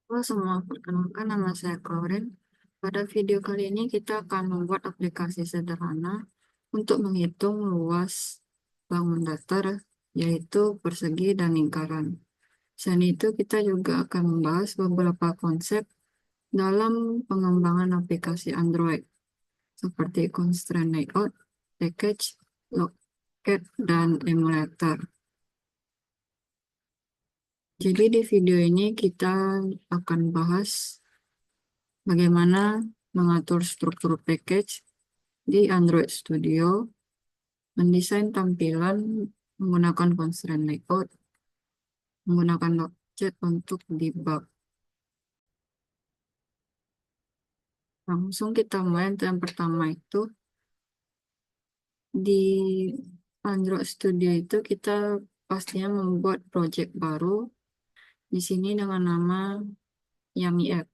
Halo semua, perkenalkan nama saya Claudine. Pada video kali ini kita akan membuat aplikasi sederhana untuk menghitung luas bangun datar, yaitu persegi dan lingkaran. Selain itu, kita juga akan membahas beberapa konsep dalam pengembangan aplikasi Android, seperti constraint layout, package, locket, dan emulator. Jadi di video ini kita akan bahas bagaimana mengatur struktur package di Android Studio, mendesain tampilan menggunakan constraint layout, menggunakan Node.js untuk debug. Langsung kita mulai. Untuk yang pertama itu, di Android Studio itu kita pastinya membuat project baru. Di sini dengan nama Yummy App.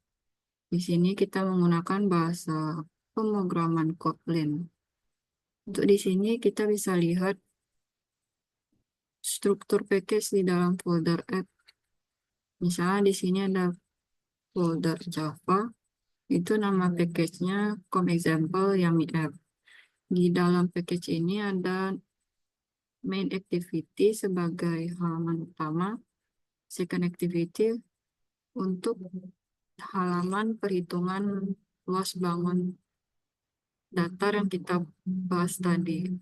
Di sini kita menggunakan bahasa pemrograman Kotlin. Untuk di sini kita bisa lihat struktur package di dalam folder app. Misalnya di sini ada folder Java, itu nama package-nya com example yummy app. Di dalam package ini ada main activity sebagai halaman utama, second activity untuk halaman perhitungan luas bangun datar yang kita bahas tadi.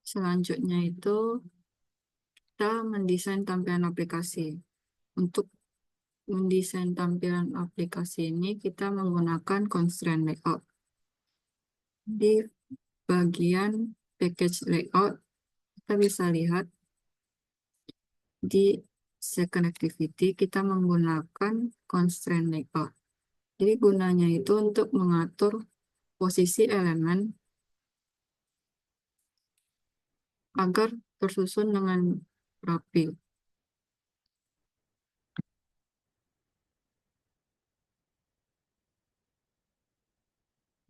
Selanjutnya itu kita mendesain tampilan aplikasi. Untuk mendesain tampilan aplikasi ini kita menggunakan constraint layout. Di bagian package layout, kita bisa lihat di second activity kita menggunakan constraint layout. Jadi gunanya itu untuk mengatur posisi elemen agar tersusun dengan rapi.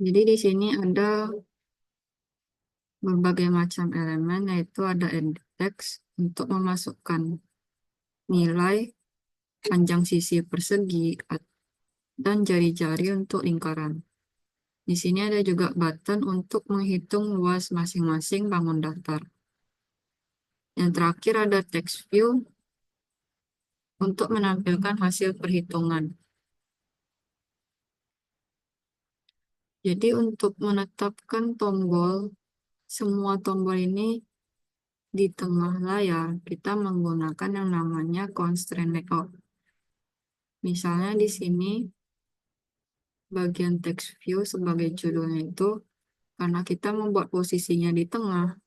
Jadi di sini ada berbagai macam elemen, yaitu ada edit text untuk memasukkan nilai, panjang sisi persegi, dan jari-jari untuk lingkaran. Di sini ada juga button untuk menghitung luas masing-masing bangun datar. Yang terakhir ada text view untuk menampilkan hasil perhitungan. Jadi untuk menetapkan tombol, semua tombol ini di tengah layar, kita menggunakan yang namanya constraint layout. Misalnya di sini, bagian text view sebagai judulnya itu, karena kita membuat posisinya di tengah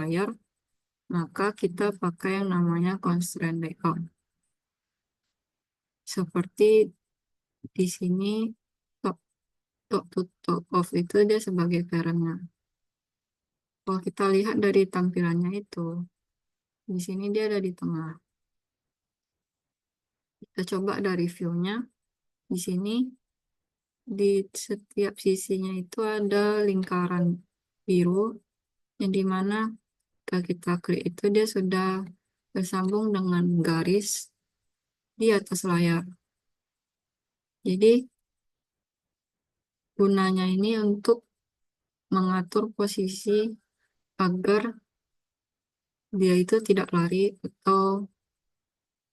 layar, maka kita pakai yang namanya constraint layout. Seperti di sini, top, top to top of itu dia sebagai parentnya. Kalau kita lihat dari tampilannya itu, di sini dia ada di tengah. Kita coba dari view-nya. Di sini, di setiap sisinya itu ada lingkaran biru, yang dimana ketika kita klik itu dia sudah tersambung dengan garis di atas layar. Jadi, gunanya ini untuk mengatur posisi agar dia itu tidak lari atau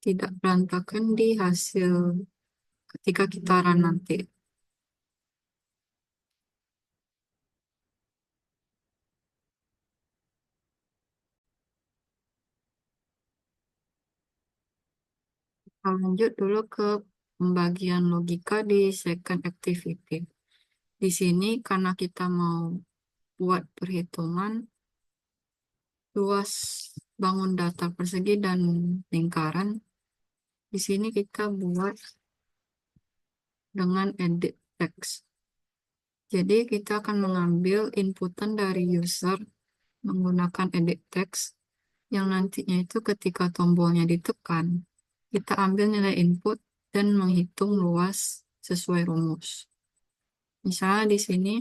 tidak berantakan di hasil ketika kita run nanti. Kita lanjut dulu ke pembagian logika di second activity. Di sini karena kita mau buat perhitungan luas bangun datar persegi dan lingkaran, di sini kita buat dengan edit text. Jadi kita akan mengambil inputan dari user menggunakan edit text yang nantinya itu ketika tombolnya ditekan, kita ambil nilai input dan menghitung luas sesuai rumus. Misalnya di sini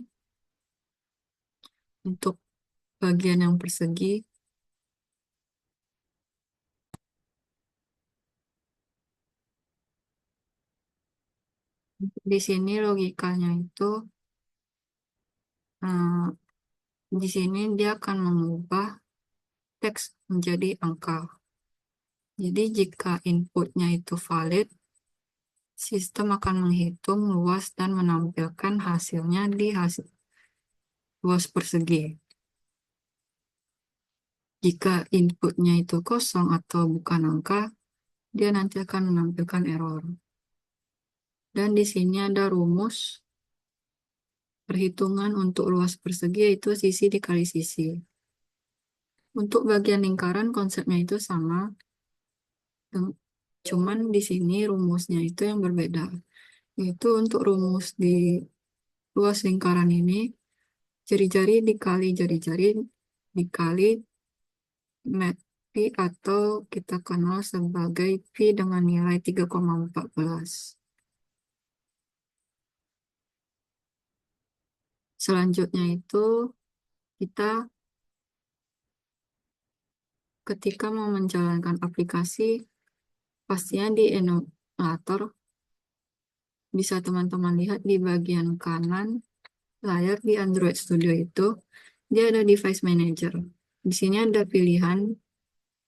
untuk bagian yang persegi, Di sini logikanya itu, eh, di sini dia akan mengubah teks menjadi angka. Jadi jika inputnya itu valid, sistem akan menghitung luas dan menampilkan hasilnya di hasil luas persegi. Jika inputnya itu kosong atau bukan angka, dia nanti akan menampilkan error. Dan di sini ada rumus perhitungan untuk luas persegi, yaitu sisi dikali sisi. Untuk bagian lingkaran konsepnya itu sama, cuman di sini rumusnya itu yang berbeda. Yaitu untuk rumus di luas lingkaran ini, jari-jari dikali jari-jari dikali mat pi atau kita kenal sebagai pi dengan nilai 3,14. Selanjutnya itu kita ketika mau menjalankan aplikasi, pastinya di emulator bisa teman-teman lihat di bagian kanan layar di Android Studio itu, dia ada device manager. Di sini ada pilihan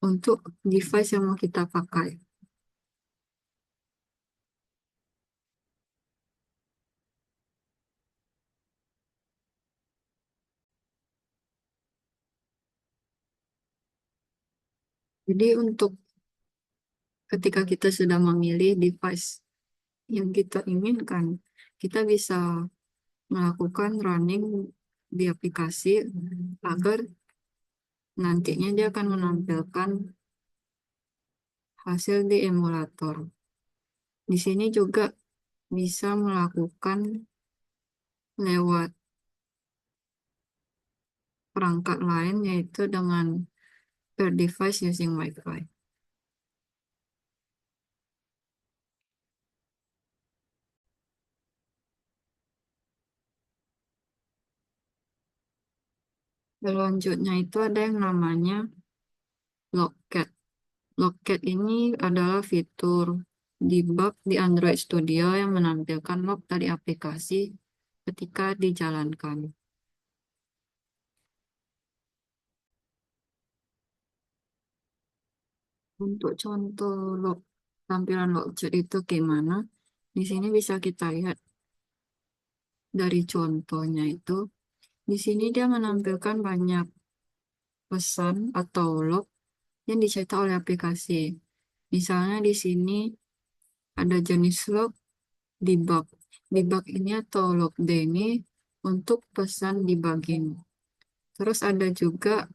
untuk device yang mau kita pakai. Jadi untuk ketika kita sudah memilih device yang kita inginkan, kita bisa melakukan running di aplikasi agar nantinya dia akan menampilkan hasil di emulator. Di sini juga bisa melakukan lewat perangkat lain, yaitu dengan per device using Wi-Fi. Selanjutnya itu ada yang namanya Logcat. Logcat ini adalah fitur debug di Android Studio yang menampilkan log dari aplikasi ketika dijalankan. Untuk contoh tampilan Logcat itu gimana? Di sini bisa kita lihat dari contohnya itu. Di sini dia menampilkan banyak pesan atau log yang dicetak oleh aplikasi. Misalnya di sini ada jenis log debug. Debug ini atau log D ini untuk pesan debugging. Terus ada juga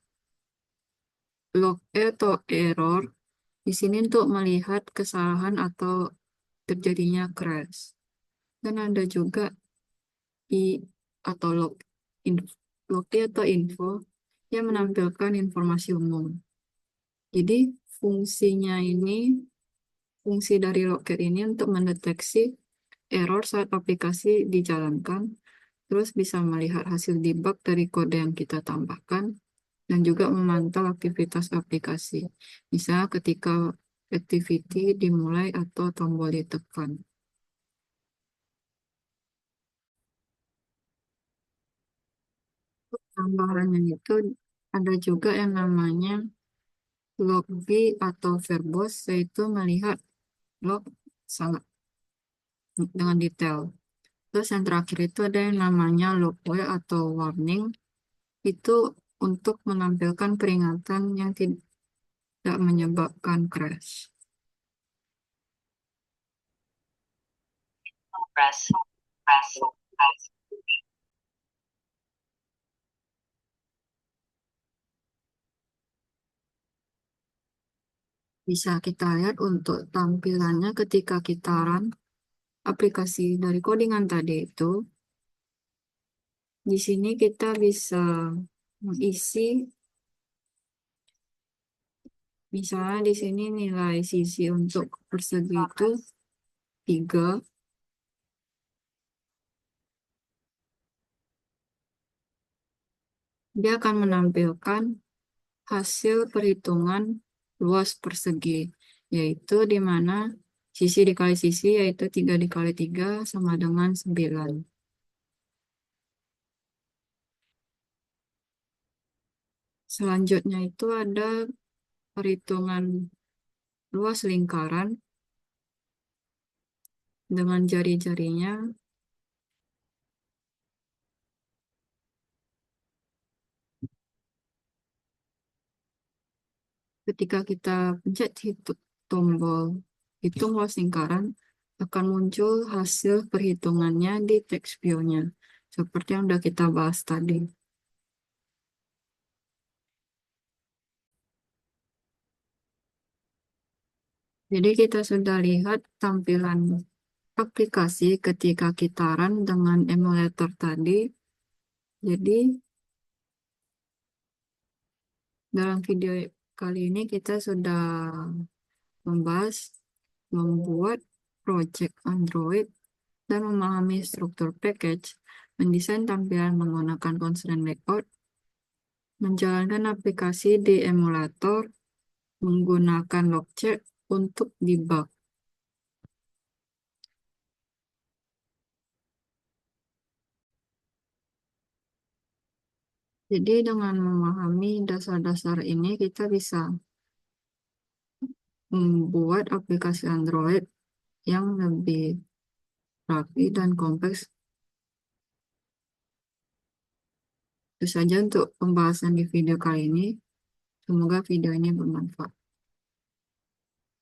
log E atau error. Di sini untuk melihat kesalahan atau terjadinya crash. Dan ada juga I atau log I atau info yang menampilkan informasi umum. Jadi fungsinya ini, fungsi dari Logcat ini untuk mendeteksi error saat aplikasi dijalankan, terus bisa melihat hasil debug dari kode yang kita tambahkan, dan juga memantau aktivitas aplikasi. Misalnya ketika activity dimulai atau tombol ditekan. Tambahannya itu ada juga yang namanya log B atau verbose, yaitu melihat log sangat dengan detail. Terus yang terakhir itu ada yang namanya log W atau warning, itu untuk menampilkan peringatan yang tidak menyebabkan crash. Press, press, press. Bisa kita lihat untuk tampilannya ketika kita run aplikasi dari codingan tadi itu. Di sini kita bisa mengisi, misalnya di sini nilai sisi untuk persegi itu 3. Dia akan menampilkan hasil perhitungan luas persegi, yaitu di mana Sisi dikali sisi yaitu 3 dikali 3 sama dengan 9. Selanjutnya itu ada perhitungan luas lingkaran dengan jari-jarinya. Ketika kita pencet tombol hitung luas lingkaran, akan muncul hasil perhitungannya di text view-nya, seperti yang sudah kita bahas tadi. Jadi kita sudah lihat tampilan aplikasi ketika kita run dengan emulator tadi. Jadi dalam video kali ini kita sudah membahas membuat project Android dan memahami struktur package, mendesain tampilan menggunakan constraint layout, menjalankan aplikasi di emulator, menggunakan logcheck untuk debug. Jadi dengan memahami dasar-dasar ini kita bisa membuat aplikasi Android yang lebih rapi dan kompleks. Itu saja untuk pembahasan di video kali ini. Semoga video ini bermanfaat.